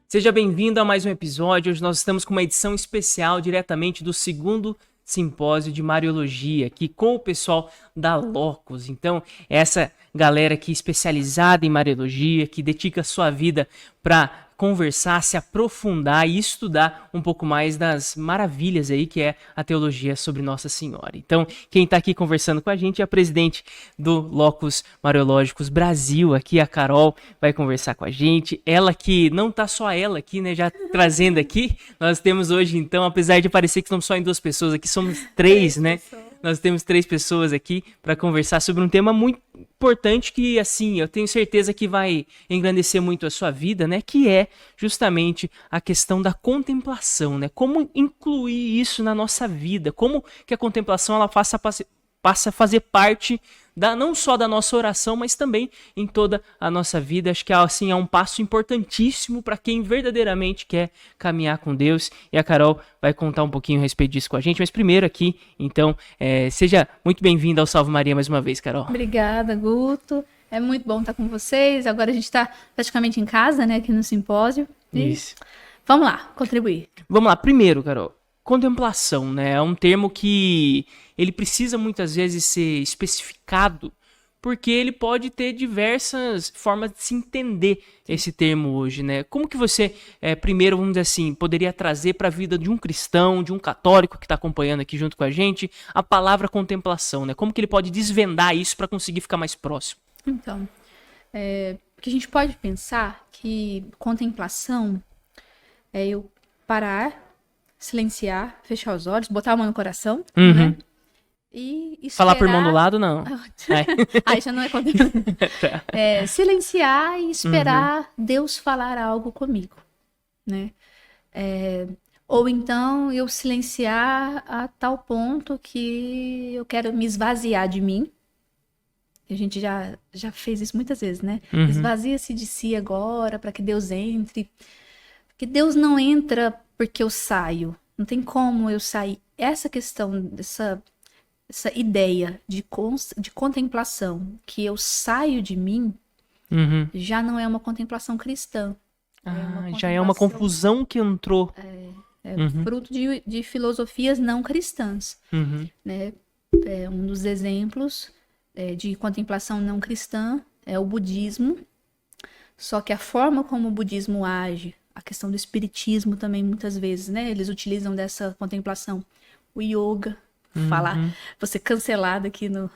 Seja bem-vindo a mais um episódio. Hoje nós estamos com uma edição especial diretamente do segundo simpósio de Mariologia, aqui com o pessoal da Locus. Então, essa galera aqui especializada em Mariologia, que dedica sua vida para conversar, se aprofundar e estudar um pouco mais das maravilhas aí que é a teologia sobre Nossa Senhora. Então, quem está aqui conversando com a gente é a presidente do Locus Mariológicos Brasil, aqui a Carol vai conversar com a gente. Ela que não tá só ela aqui, né, já trazendo aqui. Nós temos hoje, então, apesar de parecer que estamos só em duas pessoas, aqui somos três, né? Nós temos 3 pessoas aqui para conversar sobre um tema muito importante que, assim, eu tenho certeza que vai engrandecer muito a sua vida, né? Que é justamente a questão da contemplação, né? Como incluir isso na nossa vida, como que a contemplação ela passa a fazer parte não só da nossa oração, mas também em toda a nossa vida. Acho que assim, é um passo importantíssimo para quem verdadeiramente quer caminhar com Deus. E a Carol vai contar um pouquinho a respeito disso com a gente. Mas primeiro aqui, então, seja muito bem-vinda ao Salve Maria mais uma vez, Carol. Obrigada, Guto. É muito bom estar com vocês. Agora a gente está praticamente em casa, né, aqui no simpósio. Isso. Vamos lá, contribuir. Vamos lá, primeiro, Carol. Contemplação, né? É um termo que ele precisa muitas vezes ser especificado, porque ele pode ter diversas formas de se entender esse termo hoje, né? Como que você, primeiro, vamos dizer assim, poderia trazer para a vida de um cristão, de um católico que está acompanhando aqui junto com a gente, a palavra contemplação, né? Como que ele pode desvendar isso para conseguir ficar mais próximo? Então, porque a gente pode pensar que contemplação é eu parar, silenciar, fechar os olhos, botar a mão no coração, né? E esperar... Falar por irmão do lado, não. Aí já não é contemplação. Silenciar e esperar Deus falar algo comigo, né? Ou então eu silenciar a tal ponto que eu quero me esvaziar de mim. A gente já fez isso muitas vezes, né? Esvazia-se de si agora para que Deus entre. Porque Deus não entra porque eu saio. Não tem como eu sair. Essa questão, essa ideia de contemplação, que eu saio de mim, já não é uma contemplação cristã. Já é uma confusão que entrou. Fruto de filosofias não cristãs. Né? Um dos exemplos de contemplação não cristã é o budismo. Só que a forma como o budismo age, a questão do espiritismo também, muitas vezes, né? Eles utilizam dessa contemplação. O yoga, vou ser cancelada aqui no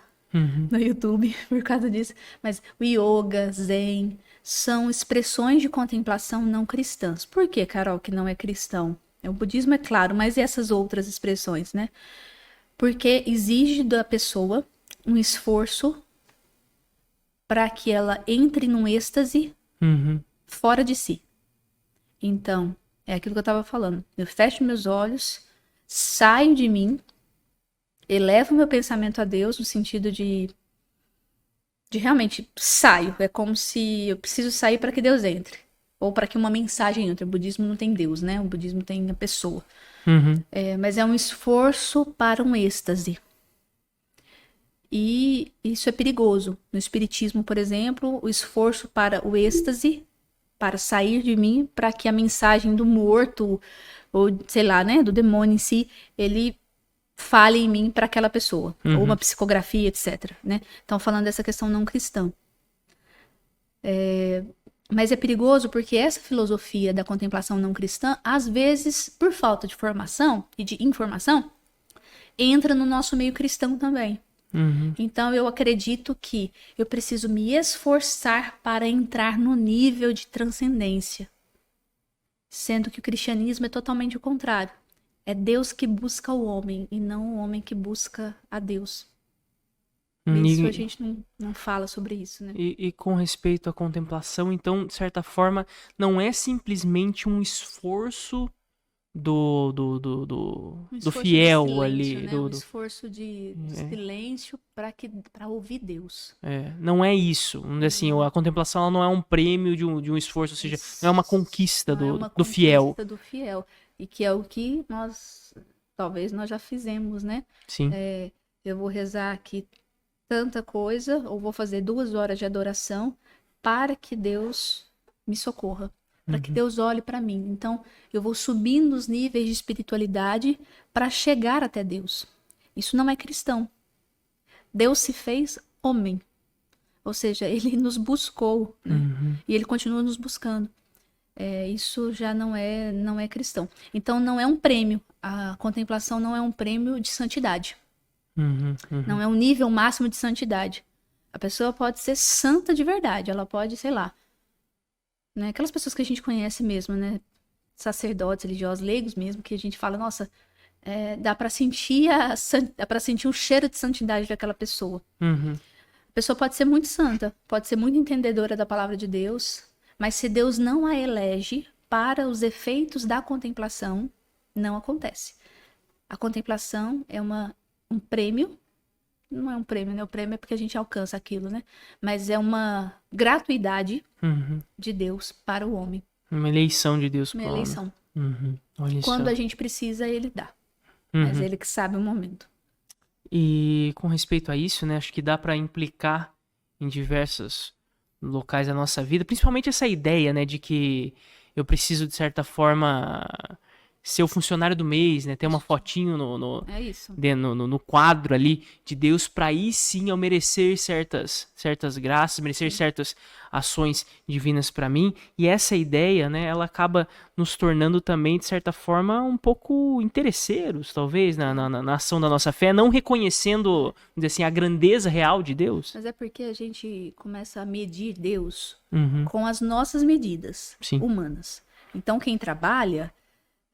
YouTube por causa disso, mas o yoga, zen, são expressões de contemplação não cristãs. Por que, Carol, que não é cristão? O budismo é claro, mas e essas outras expressões, né? Porque exige da pessoa um esforço para que ela entre num êxtase fora de si. Então, é aquilo que eu estava falando. Eu fecho meus olhos, saio de mim, elevo meu pensamento a Deus no sentido de realmente saio. É como se eu preciso sair para que Deus entre. Ou para que uma mensagem entre. O budismo não tem Deus, né? O budismo tem a pessoa. Mas é um esforço para um êxtase. E isso é perigoso. No espiritismo, por exemplo, o esforço para o êxtase, para sair de mim, para que a mensagem do morto, ou sei lá, né, do demônio em si, ele fale em mim para aquela pessoa. Ou uma psicografia, etc. Né? Então, falando dessa questão não cristã. Mas é perigoso porque essa filosofia da contemplação não cristã, às vezes, por falta de formação e de informação, entra no nosso meio cristão também. Então, eu acredito que eu preciso me esforçar para entrar no nível de transcendência. Sendo que o cristianismo é totalmente o contrário. É Deus que busca o homem e não o homem que busca a Deus. Isso a gente não fala sobre isso, né? E com respeito à contemplação, então, de certa forma, não é simplesmente um esforço do fiel silêncio, ali. Né? Um esforço de silêncio para ouvir Deus. Não é isso. Assim, a contemplação ela não é um prêmio de um esforço, ou seja, não é uma conquista do fiel. Conquista do fiel. E que é o que talvez nós já fizemos, né? Sim. Eu vou rezar aqui tanta coisa, ou vou fazer 2 horas de adoração para que Deus me socorra. para que Deus olhe para mim. Então, eu vou subindo os níveis de espiritualidade para chegar até Deus. Isso não é cristão. Deus se fez homem. Ou seja, ele nos buscou, né? E ele continua nos buscando. Isso já não é cristão. Então, não é um prêmio. A contemplação não é um prêmio de santidade. Não é um nível máximo de santidade. A pessoa pode ser santa de verdade. Ela pode, sei lá, né? Aquelas pessoas que a gente conhece mesmo, né? Sacerdotes, religiosos, leigos mesmo, que a gente fala, nossa, dá pra sentir um cheiro de santidade daquela pessoa. A pessoa pode ser muito santa, pode ser muito entendedora da palavra de Deus, mas se Deus não a elege para os efeitos da contemplação, não acontece. A contemplação é um prêmio, não é um prêmio, né? O prêmio é porque a gente alcança aquilo, né? Mas é uma gratuidade de Deus para o homem. Uma eleição de Deus para o homem. Uma eleição. Olha Quando só. a gente precisa, ele dá. Mas ele que sabe o momento. E com respeito a isso, né, acho que dá para implicar em diversos locais da nossa vida, principalmente essa ideia, né, de que eu preciso, de certa forma, ser o funcionário do mês, né, ter uma fotinho É isso. no quadro ali de Deus, para aí sim eu merecer certas graças, merecer certas ações divinas para mim. E essa ideia, né, ela acaba nos tornando também, de certa forma, um pouco interesseiros, talvez, na ação da nossa fé, não reconhecendo, vamos dizer assim, a grandeza real de Deus. Mas é porque a gente começa a medir Deus com as nossas medidas humanas. Então, quem trabalha,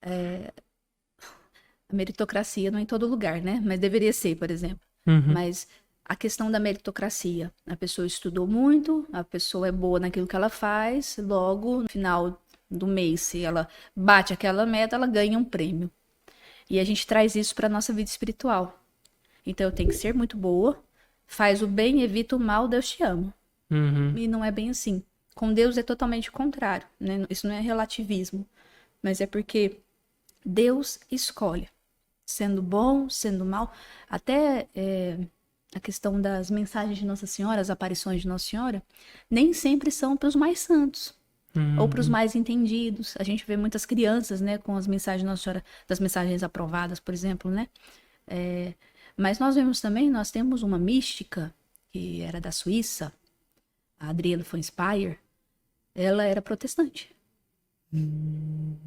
a meritocracia não é em todo lugar, né? Mas deveria ser, por exemplo. Mas a questão da meritocracia, a pessoa estudou muito, a pessoa é boa naquilo que ela faz, logo, no final do mês, se ela bate aquela meta, ela ganha um prêmio. E a gente traz isso para a nossa vida espiritual. Então, eu tenho que ser muito boa, faz o bem, evita o mal, Deus te ama. E não é bem assim. Com Deus é totalmente o contrário, né? Isso não é relativismo, mas é porque Deus escolhe, sendo bom, sendo mal. Até a questão das mensagens de Nossa Senhora, as aparições de Nossa Senhora, nem sempre são para os mais santos ou para os mais entendidos. A gente vê muitas crianças, né, com as mensagens de Nossa Senhora, das mensagens aprovadas, por exemplo, né? Mas nós vemos também, nós temos uma mística que era da Suíça, a Adrienne von Speyr. Ela era protestante.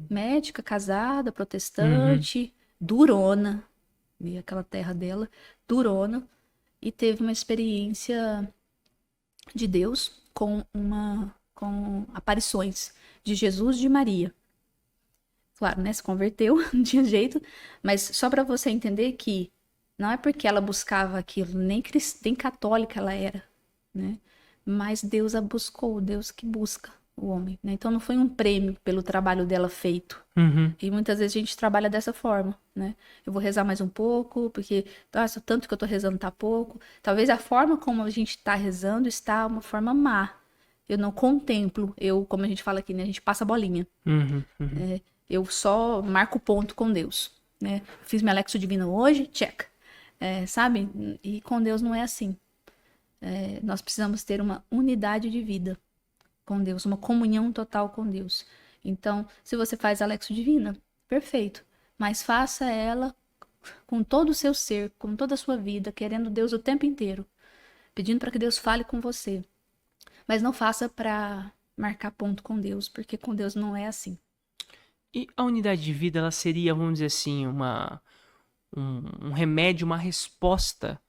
Médica, casada, protestante, durona, e aquela terra dela, durona, e teve uma experiência de Deus com aparições de Jesus e de Maria. Claro, né, se converteu, não tinha jeito, mas só para você entender que não é porque ela buscava aquilo, nem católica ela era, né? Mas Deus a buscou, Deus que busca o homem, né? Então não foi um prêmio pelo trabalho dela feito. E muitas vezes a gente trabalha dessa forma, né? Eu vou rezar mais um pouco, porque nossa, tanto que eu tô rezando tá pouco. Talvez a forma como a gente tá rezando está uma forma má. Eu não contemplo, como a gente fala aqui, né? A gente passa a bolinha. Eu só marco ponto com Deus, né? Fiz meu Alexo Divino hoje, check. Sabe? E com Deus não é assim. Nós precisamos ter uma unidade de vida com Deus, uma comunhão total com Deus. Então, se você faz Alexo Divina, perfeito. Mas faça ela com todo o seu ser, com toda a sua vida, querendo Deus o tempo inteiro. Pedindo para que Deus fale com você. Mas não faça para marcar ponto com Deus, porque com Deus não é assim. E a unidade de vida, ela seria, vamos dizer assim, um remédio, uma resposta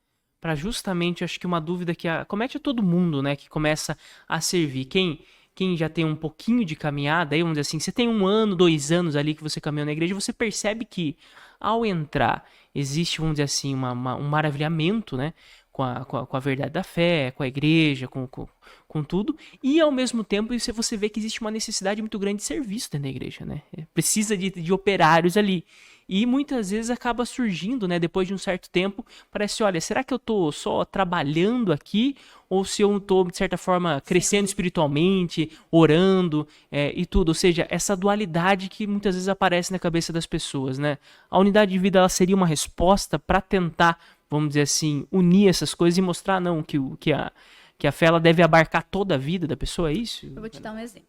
para justamente, acho que uma dúvida que acomete a todo mundo, né, que começa a servir. Quem já tem um pouquinho de caminhada, aí vamos dizer assim, você tem 1 ano, 2 anos ali que você caminhou na igreja, você percebe que ao entrar existe, vamos dizer assim, um maravilhamento, né, com a verdade da fé, com a igreja, com tudo, e ao mesmo tempo você vê que existe uma necessidade muito grande de serviço dentro da igreja, né? Precisa de operários ali. E muitas vezes acaba surgindo, né, depois de um certo tempo, parece, olha, será que eu tô só trabalhando aqui, ou se eu tô, de certa forma, crescendo espiritualmente, orando e tudo? Ou seja, essa dualidade que muitas vezes aparece na cabeça das pessoas, né? A unidade de vida, ela seria uma resposta para tentar, vamos dizer assim, unir essas coisas e mostrar, não, que a fé ela deve abarcar toda a vida da pessoa, é isso? Eu vou te dar um exemplo.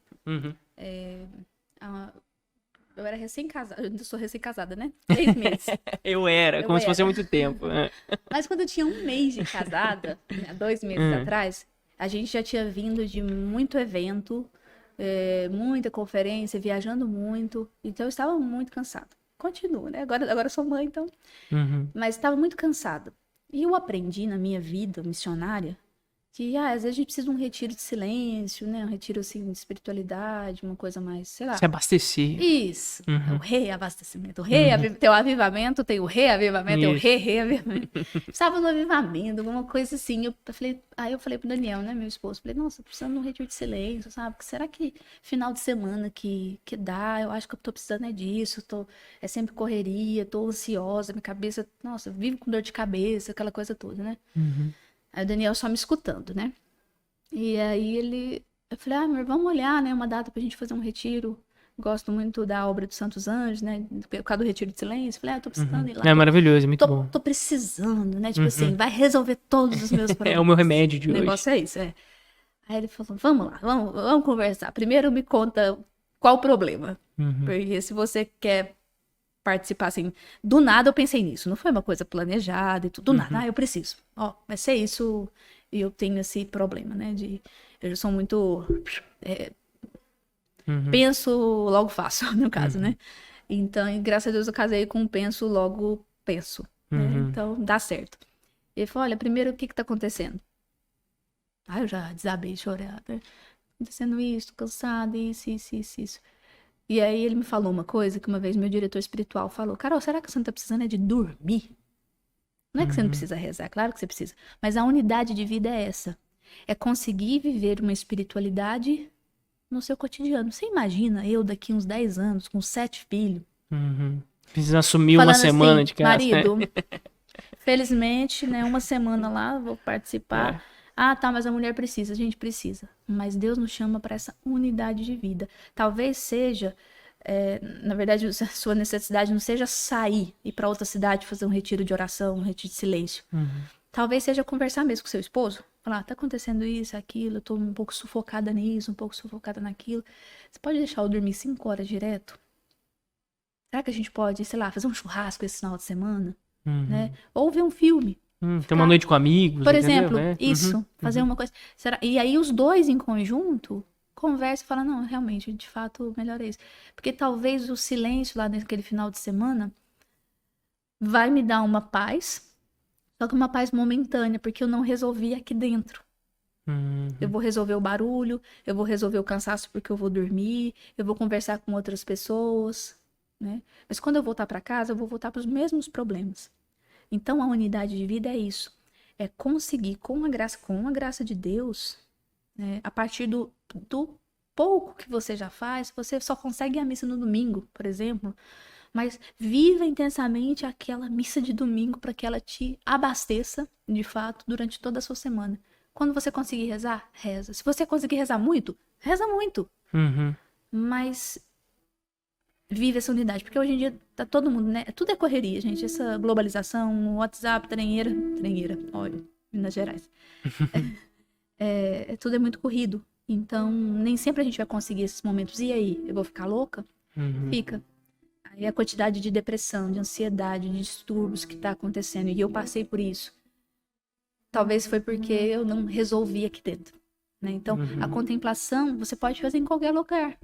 Eu era recém-casada, eu ainda sou recém-casada, né? 3 meses. Como se fosse há muito tempo. Mas quando eu tinha 1 mês de casada, né, 2 meses atrás, a gente já tinha vindo de muito evento, muita conferência, viajando muito. Então eu estava muito cansada. Continuo, né? Agora eu sou mãe, então. Mas estava muito cansada. E eu aprendi na minha vida missionária que às vezes a gente precisa de um retiro de silêncio, né? Um retiro assim de espiritualidade, uma coisa mais, sei lá. Se abastecer. Isso. O reabastecimento. Tem o avivamento, tem o reavivamento, tem o reavivamento. Precisava do avivamento, alguma coisa assim. Aí eu falei pro Daniel, né, meu esposo, falei, nossa, precisando de um retiro de silêncio, sabe? Será que final de semana que dá? Eu acho que eu tô precisando disso. É sempre correria, tô ansiosa, minha cabeça, nossa, vivo com dor de cabeça, aquela coisa toda, né? Aí o Daniel só me escutando, né? E aí eu falei, amor, vamos olhar, né? Uma data pra gente fazer um retiro. Gosto muito da obra dos Santos Anjos, né? Por causa do retiro de silêncio. Falei, tô precisando ir lá. É maravilhoso, é muito bom. Tô precisando, né? Tipo assim, vai resolver todos os meus problemas. É o meu remédio de hoje. O negócio é isso, Aí ele falou, vamos lá, vamos conversar. Primeiro me conta qual o problema. Porque se você quer participar, assim, do nada eu pensei nisso. Não foi uma coisa planejada e tudo, do nada. Eu preciso. Vai ser isso. E eu tenho esse problema, né? Eu já sou muito... penso, logo faço, no caso, né? Então, e graças a Deus eu casei com penso, logo penso. Né? Então, dá certo. Ele falou, olha, primeiro, o que tá acontecendo? Eu já desabei de chorar. Né? Acontecendo isso, tô cansada, isso. E aí ele me falou uma coisa que uma vez meu diretor espiritual falou, Carol, será que você não tá precisando de dormir? Não é que você não precisa rezar, claro que você precisa. Mas a unidade de vida é essa. É conseguir viver uma espiritualidade no seu cotidiano. Você imagina eu daqui uns 10 anos, com 7 filhos. Precisa assumir uma semana assim, de casa. Marido, felizmente, né, uma semana lá, vou participar. Tá, mas a mulher precisa, a gente precisa. Mas Deus nos chama para essa unidade de vida. Talvez seja, na verdade, a sua necessidade não seja sair, ir para outra cidade, fazer um retiro de oração, um retiro de silêncio. Talvez seja conversar mesmo com seu esposo. Falar, tá acontecendo isso, aquilo, eu tô um pouco sufocada nisso, um pouco sufocada naquilo. Você pode deixar eu dormir 5 horas direto? Será que a gente pode, sei lá, fazer um churrasco esse final de semana? Né? Ou ver um filme. Ter uma noite com amigos, por exemplo, isso, fazer uma coisa. E aí os dois em conjunto conversam e falam, não, realmente, de fato, melhor é isso. Porque talvez o silêncio lá naquele final de semana vai me dar uma paz, só que uma paz momentânea, porque eu não resolvi aqui dentro. Eu vou resolver o barulho, eu vou resolver o cansaço porque eu vou dormir, eu vou conversar com outras pessoas, né? Mas quando eu voltar para casa, eu vou voltar para os mesmos problemas. Então, a unidade de vida é isso. É conseguir, com a graça de Deus, né, a partir do pouco que você já faz, você só consegue a missa no domingo, por exemplo, mas viva intensamente aquela missa de domingo para que ela te abasteça, de fato, durante toda a sua semana. Quando você conseguir rezar, reza. Se você conseguir rezar muito, reza muito. Mas... vive essa unidade, porque hoje em dia tá todo mundo, né? Tudo é correria, gente. Essa globalização, WhatsApp, trenheira, olha, Minas Gerais. Tudo é muito corrido. Então, nem sempre a gente vai conseguir esses momentos. E aí, eu vou ficar louca? Fica. Aí a quantidade de depressão, de ansiedade, de distúrbios que tá acontecendo. E eu passei por isso. Talvez foi porque eu não resolvi aqui dentro. Né? Então, a contemplação você pode fazer em qualquer lugar.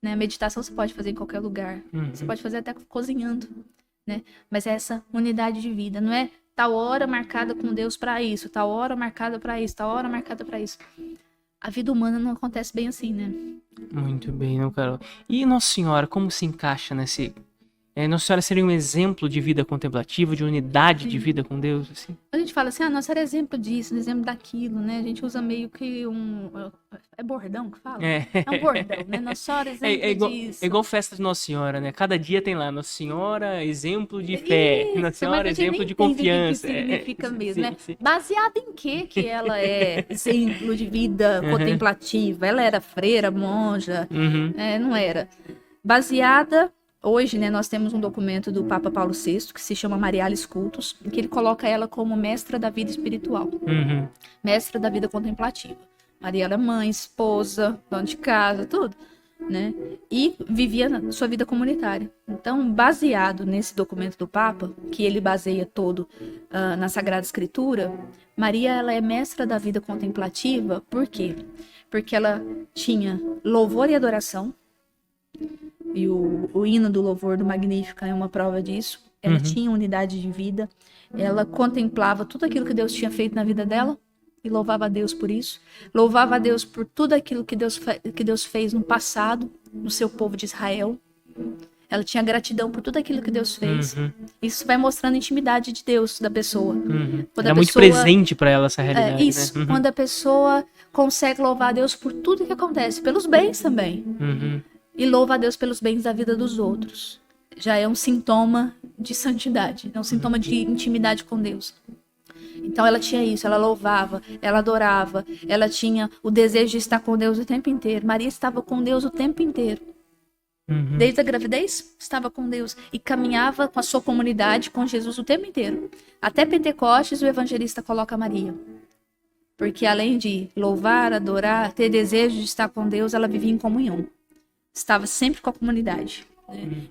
Né? A meditação você pode fazer em qualquer lugar. Você pode fazer até cozinhando. Né? Mas é essa unidade de vida. Não é tal hora marcada com Deus para isso, tal hora marcada para isso, tal hora marcada para isso. A vida humana não acontece bem assim, né? Muito bem, não, Carol? E Nossa Senhora, como se encaixa nesse... Nossa Senhora seria um exemplo de vida contemplativa, de unidade de vida com Deus, assim? A gente fala assim, Nossa Senhora é exemplo disso, exemplo daquilo, né? A gente usa meio que é bordão que fala? É um bordão, né? Nossa Senhora é exemplo disso. É igual festa de Nossa Senhora, né? Cada dia tem lá, Nossa Senhora, exemplo de fé. Isso, Nossa Senhora, exemplo de confiança. O que significa mesmo, né? Baseado em que ela é exemplo de vida contemplativa? Ela era freira, monja, não era. Baseada... Hoje, né, nós temos um documento do Papa Paulo VI, que se chama Marialis Cultus, que ele coloca ela como mestra da vida espiritual, mestra da vida contemplativa. Maria era mãe, esposa, dona de casa, tudo. né? E vivia sua vida comunitária. Então, baseado nesse documento do Papa, que ele baseia todo na Sagrada Escritura, Maria, ela é mestra da vida contemplativa. Por quê? Porque ela tinha louvor e adoração, e o hino do louvor do Magnífica é uma prova disso. Ela tinha unidade de vida, ela contemplava tudo aquilo que Deus tinha feito na vida dela e louvava a Deus por isso. Louvava a Deus por tudo aquilo que Deus fez no passado, no seu povo de Israel. Ela tinha gratidão por tudo aquilo que Deus fez. Isso vai mostrando a intimidade de Deus da pessoa. Era muito presente para ela essa realidade. Isso, né? Quando a pessoa consegue louvar a Deus por tudo que acontece, pelos bens também. E louva a Deus pelos bens da vida dos outros. Já é um sintoma de santidade, é um sintoma de intimidade com Deus. Então ela tinha isso, ela louvava, ela adorava, ela tinha o desejo de estar com Deus o tempo inteiro. Maria estava com Deus o tempo inteiro. Desde a gravidez, estava com Deus e caminhava com a sua comunidade, com Jesus o tempo inteiro. Até Pentecostes, o evangelista coloca Maria. Porque além de louvar, adorar, ter desejo de estar com Deus, ela vivia em comunhão. Estava sempre com a comunidade.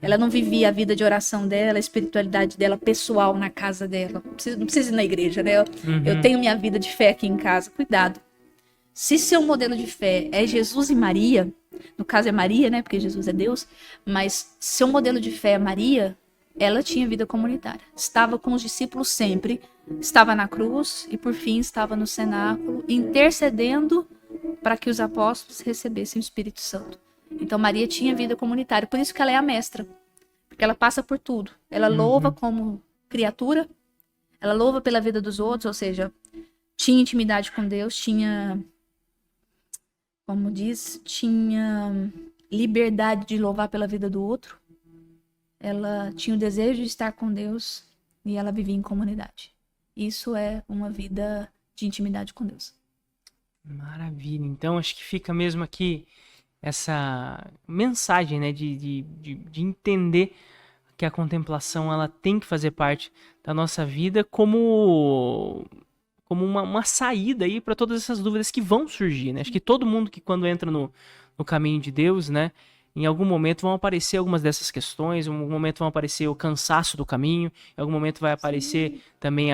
Ela não vivia a vida de oração dela, a espiritualidade dela pessoal na casa dela. Não precisa ir na igreja, né? Eu tenho minha vida de fé aqui em casa. Cuidado. Se seu modelo de fé é Jesus e Maria, no caso é Maria, né? Porque Jesus é Deus. Mas seu modelo de fé é Maria, ela tinha vida comunitária. Estava com os discípulos sempre. Estava na cruz e, por fim, estava no cenáculo, intercedendo para que os apóstolos recebessem o Espírito Santo. Então Maria tinha vida comunitária, por isso que ela é a mestra, porque ela passa por tudo. Ela louva como criatura, ela louva pela vida dos outros, ou seja, tinha intimidade com Deus, tinha, como diz, tinha liberdade de louvar pela vida do outro. Ela tinha o desejo de estar com Deus e ela vivia em comunidade. Isso é uma vida de intimidade com Deus. Maravilha. Então acho que fica mesmo aqui essa mensagem, né, de entender que a contemplação ela tem que fazer parte da nossa vida como uma saída aí para todas essas dúvidas que vão surgir, né? Acho que todo mundo que quando entra no caminho de Deus, né, em algum momento vão aparecer algumas dessas questões, em algum momento vão aparecer o cansaço do caminho, em algum momento vai aparecer também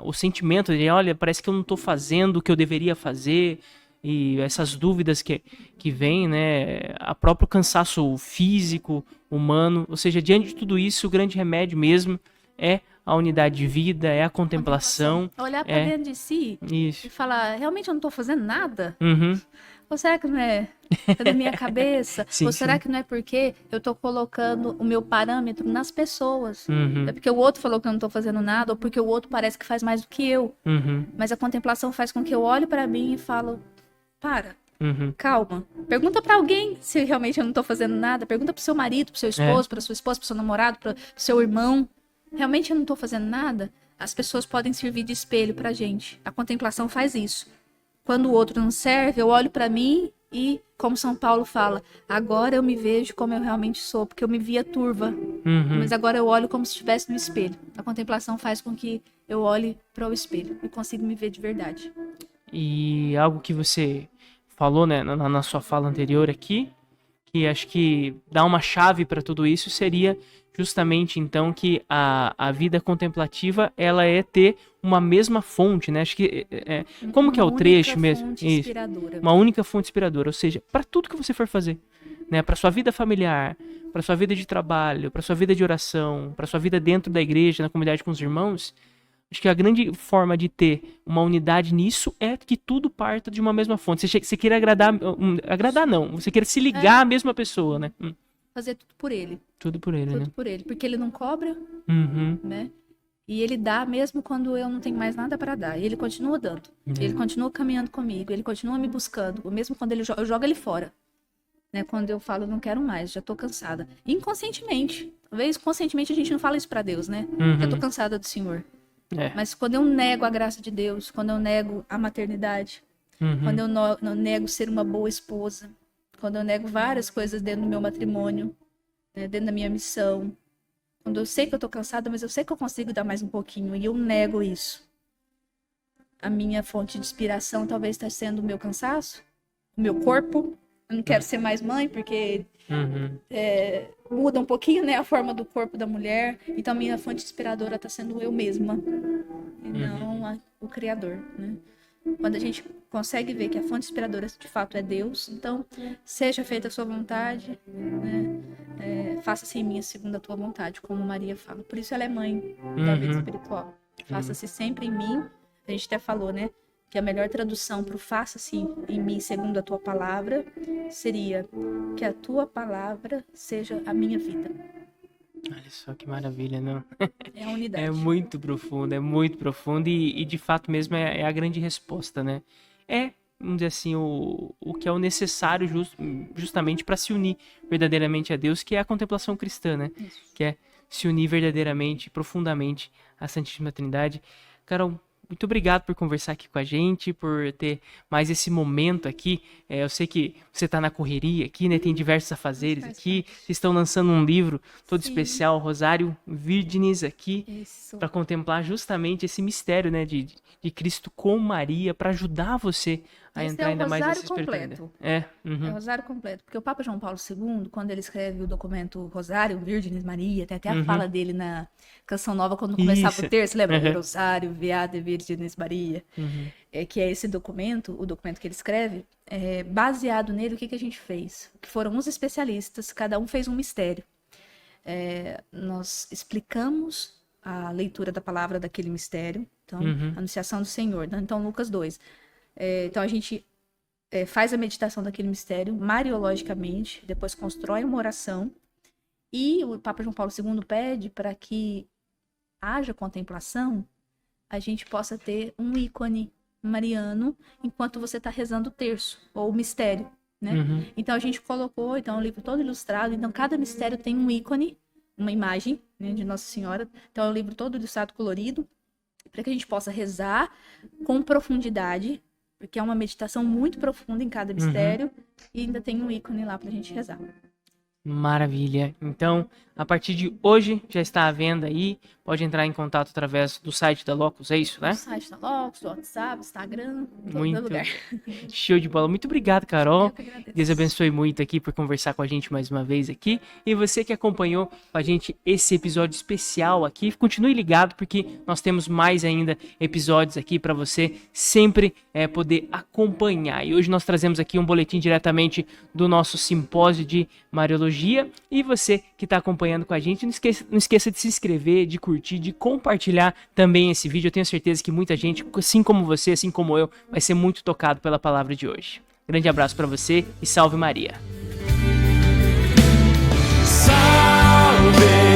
o sentimento de, olha, parece que eu não estou fazendo o que eu deveria fazer. E essas dúvidas que vêm, né, a próprio cansaço físico, humano, ou seja, diante de tudo isso, o grande remédio mesmo é a unidade de vida, é a contemplação. Olhar para dentro de si e falar, realmente eu não estou fazendo nada? Ou será que não é da minha cabeça? Ou será que não é porque eu estou colocando o meu parâmetro nas pessoas? É porque o outro falou que eu não estou fazendo nada, ou porque o outro parece que faz mais do que eu. Mas a contemplação faz com que eu olhe para mim e falo, para, calma. Pergunta pra alguém se realmente eu não tô fazendo nada. Pergunta pro seu marido, pro seu esposo, pra sua esposa, pro seu namorado, pro seu irmão. Realmente eu não tô fazendo nada? As pessoas podem servir de espelho pra gente. A contemplação faz isso. Quando o outro não serve, eu olho pra mim e, como São Paulo fala, agora eu me vejo como eu realmente sou, porque eu me via turva. Mas agora eu olho como se estivesse no espelho. A contemplação faz com que eu olhe para o espelho e consiga me ver de verdade. E algo que você falou, né, na sua fala anterior aqui, que acho que dá uma chave para tudo isso, seria justamente então que a vida contemplativa ela é ter uma mesma fonte, né? Acho que como que é o trecho mesmo? Isso. Uma única fonte inspiradora, ou seja, para tudo que você for fazer, né? Para sua vida familiar, para sua vida de trabalho, para sua vida de oração, para sua vida dentro da igreja, na comunidade com os irmãos. Acho que a grande forma de ter uma unidade nisso é que tudo parta de uma mesma fonte. Você queira agradar não, você queira se ligar à mesma pessoa, né? Fazer tudo por ele. Tudo por ele, né? Tudo por ele, porque ele não cobra, né? E ele dá mesmo quando eu não tenho mais nada para dar. E ele continua dando. Ele continua caminhando comigo, ele continua me buscando. Mesmo quando eu jogo ele fora. Né? Quando eu falo, não quero mais, já tô cansada. Inconscientemente. Talvez conscientemente a gente não fala isso para Deus, né? Já tô cansada do Senhor. Mas quando eu nego a graça de Deus, quando eu nego a maternidade, quando eu nego ser uma boa esposa, quando eu nego várias coisas dentro do meu matrimônio, né, dentro da minha missão, quando eu sei que eu tô cansada, mas eu sei que eu consigo dar mais um pouquinho, e eu nego isso. A minha fonte de inspiração talvez está sendo o meu cansaço, o meu corpo, Eu não quero ser mais mãe, porque muda um pouquinho, né, a forma do corpo da mulher. Então, minha fonte inspiradora está sendo eu mesma, e não o Criador, né? Quando a gente consegue ver que a fonte inspiradora de fato é Deus, então, seja feita a sua vontade, né? Faça-se em mim segundo a tua vontade, como Maria fala. Por isso ela é mãe da vida espiritual. Faça-se sempre em mim. A gente até falou, né? Que a melhor tradução para o faça-se em mim segundo a tua palavra seria que a tua palavra seja a minha vida. Olha só que maravilha, não? É a unidade. É muito profundo e de fato mesmo é a grande resposta, né? Vamos dizer assim, o que é o necessário justamente para se unir verdadeiramente a Deus, que é a contemplação cristã, né? Isso. Que é se unir verdadeiramente, profundamente à Santíssima Trindade. Carol, muito obrigado por conversar aqui com a gente, por ter mais esse momento aqui. Eu sei que você está na correria aqui, né? Tem diversos afazeres aqui. Vocês estão lançando um livro todo especial, Rosário Virginis, aqui, para contemplar justamente esse mistério, né? De Cristo com Maria, para ajudar você a entrar ainda mais nessa espiritualidade. É o Rosário completo. Porque o Papa João Paulo II, quando ele escreve o documento Rosário Virginis Maria, tem até a fala dele na Canção Nova, quando começava o terço, lembra? Rosário, Beata Virginis Maria. Que é esse documento, o documento que ele escreve, baseado nele, o que a gente fez? Que foram uns especialistas, cada um fez um mistério. Nós explicamos a leitura da palavra daquele mistério, então, a Anunciação do Senhor, né? Então, Lucas 2. Então, a gente faz a meditação daquele mistério, mariologicamente, depois constrói uma oração, e o Papa João Paulo II pede para que haja contemplação, a gente possa ter um ícone mariano enquanto você está rezando o terço, ou o mistério, né? Então, a gente colocou, o livro todo ilustrado, então cada mistério tem um ícone, uma imagem, né, de Nossa Senhora, então é um livro todo ilustrado, colorido, para que a gente possa rezar com profundidade, porque é uma meditação muito profunda em cada mistério, e ainda tem um ícone lá para a gente rezar. Maravilha. Então, a partir de hoje, já está à venda aí. Pode entrar em contato através do site da Locus, é isso, né? Do site da Locus, do WhatsApp, Instagram, todo lugar. Show de bola. Muito obrigado, Carol. Eu que agradeço. Deus abençoe muito aqui por conversar com a gente mais uma vez aqui. E você que acompanhou com a gente esse episódio especial aqui, continue ligado porque nós temos mais ainda episódios aqui para você sempre poder acompanhar. E hoje nós trazemos aqui um boletim diretamente do nosso simpósio de Mariologia. E você que está acompanhando com a gente, não esqueça de se inscrever, de curtir, de compartilhar também esse vídeo. Eu tenho certeza que muita gente, assim como você, assim como eu, vai ser muito tocado pela palavra de hoje. Grande abraço para você e salve Maria. Salve!